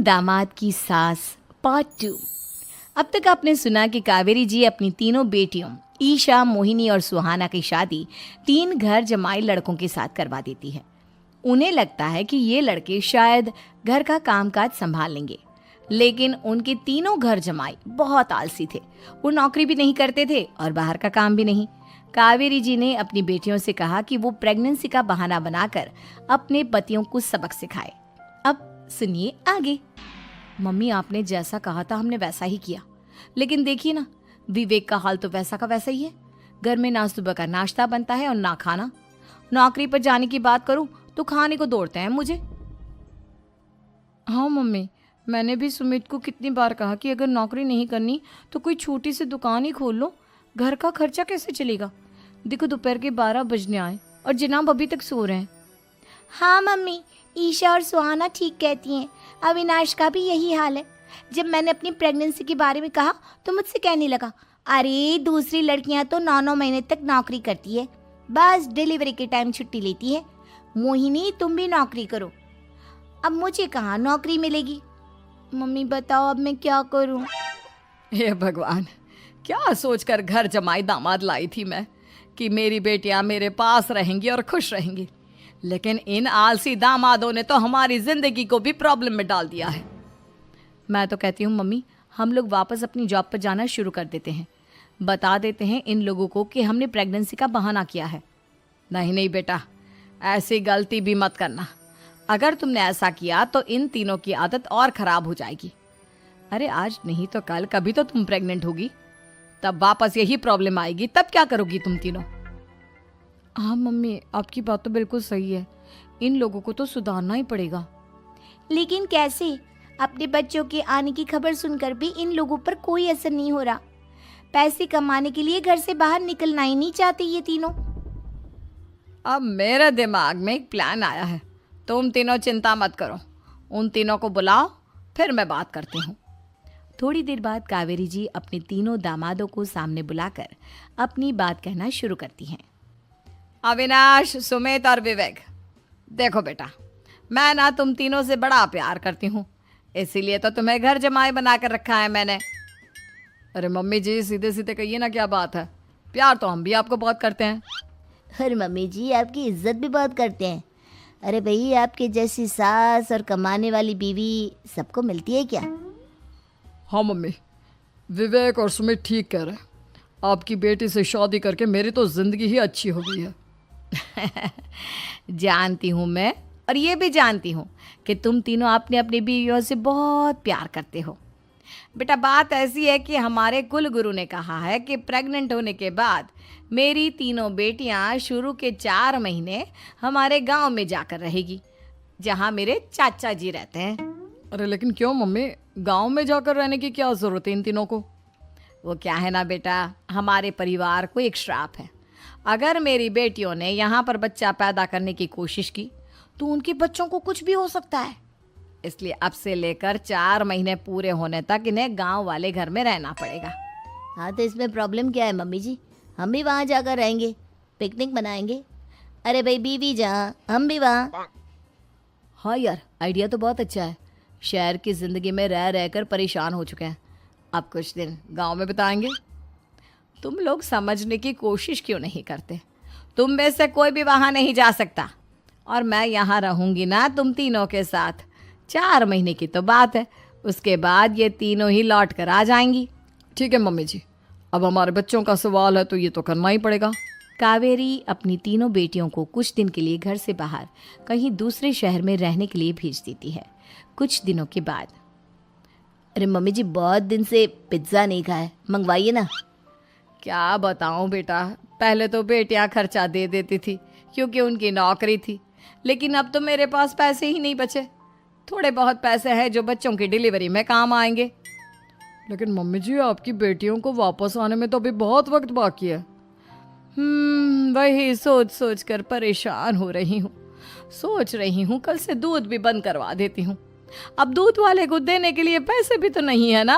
दामाद की सास पार्ट 2। अब तक आपने सुना कि कावेरी जी अपनी तीनों बेटियों ईशा, मोहिनी और सुहाना की शादी 3 घर जमाई लड़कों के साथ करवा देती है। उन्हें लगता है कि ये लड़के शायद घर का कामकाज संभाल लेंगे, लेकिन उनके तीनों घर जमाई बहुत आलसी थे। वो नौकरी भी नहीं करते थे और बाहर का काम भी नहीं। कावेरी जी ने अपनी बेटियों से कहा कि वो प्रेगनेंसी का बहाना बनाकर अपने पतियों को सबक सिखाए। अब सुनिए आगे। मम्मी, आपने जैसा कहा था हमने वैसा ही किया, लेकिन देखिए ना, विवेक का हाल तो वैसा का वैसा ही है। घर में ना सुबह का नाश्ता बनता है और ना खाना। नौकरी पर जाने की बात करूं तो खाने को दौड़ते हैं मुझे। हाँ मम्मी, मैंने भी सुमित को कितनी बार कहा कि अगर नौकरी नहीं करनी तो कोई छोटी सी दुकान ही खोल लो। घर का खर्चा कैसे चलेगा? देखो दोपहर के 12 बजने आए और जनाब अभी तक सो रहे हैं। हाँ मम्मी, ईशा और सुहाना ठीक कहती हैं। अविनाश का भी यही हाल है। जब मैंने अपनी प्रेगनेंसी के बारे में कहा तो मुझसे कहने लगा, अरे दूसरी लड़कियां तो 9-9 महीने तक नौकरी करती है, बस डिलीवरी के टाइम छुट्टी लेती है। मोहिनी, तुम भी नौकरी करो। अब मुझे कहाँ नौकरी मिलेगी? मम्मी बताओ, अब मैं क्या करूँ? हे भगवान, क्या सोचकर घर जमाई दामाद लाई थी मैं कि मेरी बेटियां मेरे पास रहेंगी और खुश रहेंगी, लेकिन इन आलसी दामादों ने तो हमारी जिंदगी को भी प्रॉब्लम में डाल दिया है। मैं तो कहती हूँ मम्मी, हम लोग वापस अपनी जॉब पर जाना शुरू कर देते हैं। बता देते हैं इन लोगों को कि हमने प्रेगनेंसी का बहाना किया है। नहीं नहीं बेटा, ऐसी गलती भी मत करना। अगर तुमने ऐसा किया तो इन तीनों की आदत और ख़राब हो जाएगी। अरे आज नहीं तो कल कभी तो तुम प्रेग्नेंट होगी, तब वापस यही प्रॉब्लम आएगी। तब क्या करोगी तुम तीनों? हाँ मम्मी, आपकी बात तो बिल्कुल सही है। इन लोगों को तो सुधारना ही पड़ेगा। लेकिन कैसे? अपने बच्चों के आने की खबर सुनकर भी इन लोगों पर कोई असर नहीं हो रहा। पैसे कमाने के लिए घर से बाहर निकलना ही नहीं चाहते ये तीनों। अब मेरे दिमाग में एक प्लान आया है। तुम तीनों चिंता मत करो, उन तीनों को बुलाओ, फिर मैं बात करती हूँ। थोड़ी देर बाद कावेरी जी अपने तीनों दामादों को सामने बुलाकर अपनी बात कहना शुरू करती हैं। अविनाश, सुमित और विवेक, देखो बेटा, मैं ना तुम तीनों से बड़ा प्यार करती हूँ, इसीलिए तो तुम्हें घर जमाई बना कर रखा है मैंने। अरे मम्मी जी, सीधे सीधे कहिए ना, क्या बात है? प्यार तो हम भी आपको बहुत करते हैं। अरे मम्मी जी, आपकी इज्जत भी बहुत करते हैं। अरे भाई, आपके जैसी सास और कमाने वाली बीवी सबको मिलती है क्या? हाँ मम्मी, विवेक और सुमित ठीक कह रहे हैं। आपकी बेटी से शादी करके मेरी तो ज़िंदगी ही अच्छी हो गई है। जानती हूँ मैं, और ये भी जानती हूँ कि तुम तीनों अपने अपनी बीवियों से बहुत प्यार करते हो। बेटा, बात ऐसी है कि हमारे कुल गुरु ने कहा है कि प्रेग्नेंट होने के बाद मेरी तीनों बेटियां शुरू के 4 महीने हमारे गांव में जाकर रहेगी, जहां मेरे चाचा जी रहते हैं। अरे लेकिन क्यों मम्मी, गांव में जाकर रहने की क्या ज़रूरत है इन तीनों को? वो क्या है ना बेटा, हमारे परिवार को एक श्राप है। अगर मेरी बेटियों ने यहाँ पर बच्चा पैदा करने की कोशिश की तो उनके बच्चों को कुछ भी हो सकता है। इसलिए अब से लेकर 4 महीने पूरे होने तक इन्हें गांव वाले घर में रहना पड़ेगा। हाँ, तो इसमें प्रॉब्लम क्या है मम्मी जी? हम भी वहाँ जाकर रहेंगे, पिकनिक मनाएंगे। अरे भाई, बीवी जहाँ हम भी वहाँ। हाँ यार, आइडिया तो बहुत अच्छा है। शहर की ज़िंदगी में रह रहकर परेशान हो चुके हैं, अब कुछ दिन गांव में बिताएंगे। तुम लोग समझने की कोशिश क्यों नहीं करते? तुम में से कोई भी वहाँ नहीं जा सकता, और मैं यहाँ रहूँगी ना तुम तीनों के साथ। 4 महीने की तो बात है, उसके बाद ये तीनों ही लौट कर आ जाएंगी। ठीक है मम्मी जी, अब हमारे बच्चों का सवाल है तो ये तो करना ही पड़ेगा। कावेरी अपनी तीनों बेटियों को कुछ दिन के लिए घर से बाहर कहीं दूसरे शहर में रहने के लिए भेज देती है। कुछ दिनों के बाद, अरे मम्मी जी, बहुत दिन से पिज्ज़ा नहीं खाया, मंगवाइए ना। क्या बताऊं बेटा, पहले तो बेटियां खर्चा दे देती थी क्योंकि उनकी नौकरी थी, लेकिन अब तो मेरे पास पैसे ही नहीं बचे। थोड़े बहुत पैसे हैं जो बच्चों की डिलीवरी में काम आएंगे। लेकिन मम्मी जी, आपकी बेटियों को वापस आने में तो अभी बहुत वक्त बाकी है। वही सोच सोच कर परेशान हो रही हूँ। सोच रही हूँ कल से दूध भी बंद करवा देती हूँ। अब दूध वाले को देने के लिए पैसे भी तो नहीं है ना।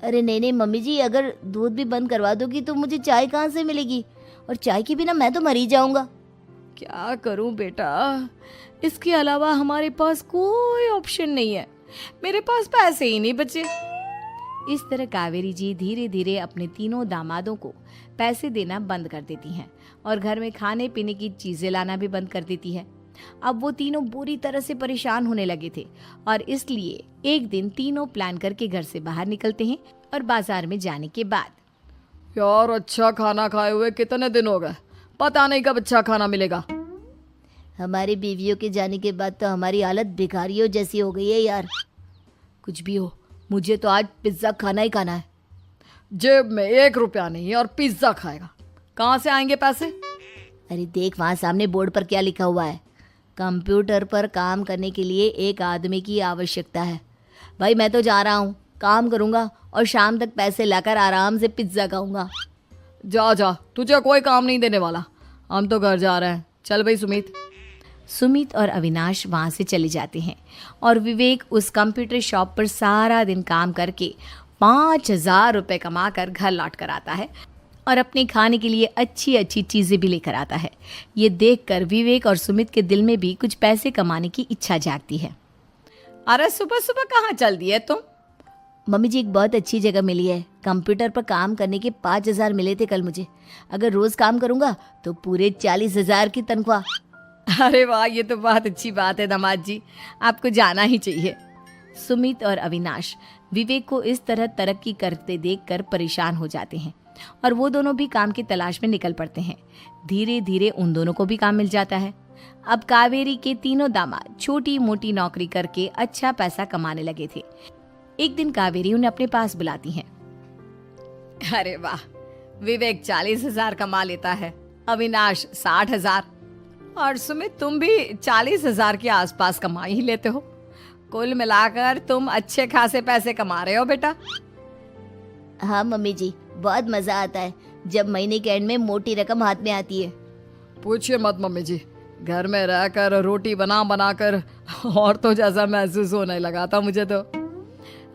अरे नहीं नहीं मम्मी जी, अगर दूध भी बंद करवा दोगी तो मुझे चाय कहाँ से मिलेगी? और चाय के बिना मैं तो मर ही जाऊंगा। क्या करूं बेटा, इसके अलावा हमारे पास कोई ऑप्शन नहीं है। मेरे पास पैसे ही नहीं बचे। इस तरह कावेरी जी धीरे धीरे अपने तीनों दामादों को पैसे देना बंद कर देती हैं और घर में खाने पीने की चीजें लाना भी बंद कर देती है। अब वो तीनों बुरी तरह से परेशान होने लगे थे और इसलिए एक दिन तीनों प्लान करके घर से बाहर निकलते हैं और बाजार में जाने के बाद यार अच्छा खाना खाए हुए कितने दिन हो गए, पता नहीं कब अच्छा खाना मिलेगा। हमारी बीवियों के जाने के बाद तो हमारी हालत भिखारियों जैसी हो गई है यार। कुछ भी हो, मुझे तो आज पिज्ज़ा खाना ही खाना है। जेब में 1 रुपया नहीं और पिज्जा खाएगा, कहाँ से आएंगे पैसे? अरे देख वहाँ सामने बोर्ड पर क्या लिखा हुआ है, कंप्यूटर पर काम करने के लिए एक आदमी की आवश्यकता है। भाई मैं तो जा रहा हूँ, काम करूँगा और शाम तक पैसे लाकर आराम से पिज्ज़ा खाऊंगा। जा जा, तुझे कोई काम नहीं देने वाला, हम तो घर जा रहे हैं। चल भाई सुमित। सुमित और अविनाश वहाँ से चले जाते हैं और विवेक उस कंप्यूटर शॉप पर सारा दिन काम करके 5,000 रुपये कमा कर घर लौट कर आता है और अपने खाने के लिए अच्छी अच्छी चीज़ें भी लेकर आता है। ये देखकर विवेक और सुमित के दिल में भी कुछ पैसे कमाने की इच्छा जागती है। अरे सुबह सुबह कहाँ चल दी है तुम? मम्मी जी एक बहुत अच्छी जगह मिली है, कंप्यूटर पर काम करने के 5,000 मिले थे कल मुझे। अगर रोज काम करूँगा तो पूरे 40,000 की तनख्वाह। अरे वाह, ये तो बहुत अच्छी बात है दामाद जी, आपको जाना ही चाहिए। सुमित और अविनाश विवेक को इस तरह तरक्की करते देखकर परेशान हो जाते हैं और वो दोनों भी काम की तलाश में निकल पड़ते हैं। धीरे धीरे उन दोनों को भी काम मिल जाता है। अब कावेरी के तीनों दामाद छोटी मोटी नौकरी करके अच्छा पैसा कमाने लगे थे। एक दिन कावेरी उन्हें अपने पास बुलाती है। अरे वाह, विवेक 40,000 कमा लेता है, अविनाश 60,000 और सुमित तुम भी 40,000 के आसपास कमा ही लेते हो। कुल मिलाकर तुम अच्छे खासे पैसे कमा रहे हो बेटा। हाँ मम्मी जी, बहुत मज़ा आता है जब महीने के एंड में मोटी रकम हाथ में आती है। पूछिए मत मम्मी जी, घर में रहकर रोटी बना बना कर औरतों जैसा महसूस होने लगा था मुझे तो।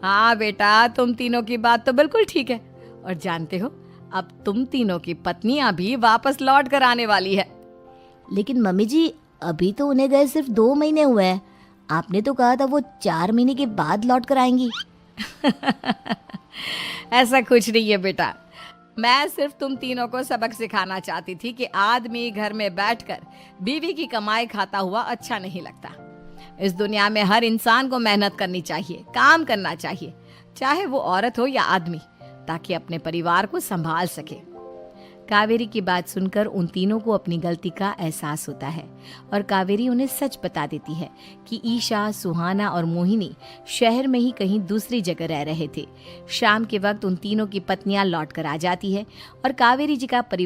हाँ बेटा, तुम तीनों की बात तो बिल्कुल ठीक है और जानते हो अब तुम तीनों की पत्नियां भी वापस लौट कर आने वाली है। लेकिन मम्मी जी अभी तो उन्हें गए सिर्फ 2 महीने हुए हैं, आपने तो कहा था वो 4 महीने के बाद लौट कर आएंगी। ऐसा कुछ नहीं है बेटा, मैं सिर्फ तुम तीनों को सबक सिखाना चाहती थी कि आदमी घर में बैठकर बीवी की कमाई खाता हुआ अच्छा नहीं लगता। इस दुनिया में हर इंसान को मेहनत करनी चाहिए, काम करना चाहिए, चाहे वो औरत हो या आदमी, ताकि अपने परिवार को संभाल सके। कावेरी की बात सुनकर उन तीनों को अपनी गलती का एहसास होता है और कावेरी उन्हें सच बता देती है कि ईशा, सुहाना और मोहिनी शहर में ही कहीं दूसरी जगह रह रहे थे। शाम के वक्त उन तीनों की पत्नियां लौट कर आ जाती है और कावेरी जी का परिवार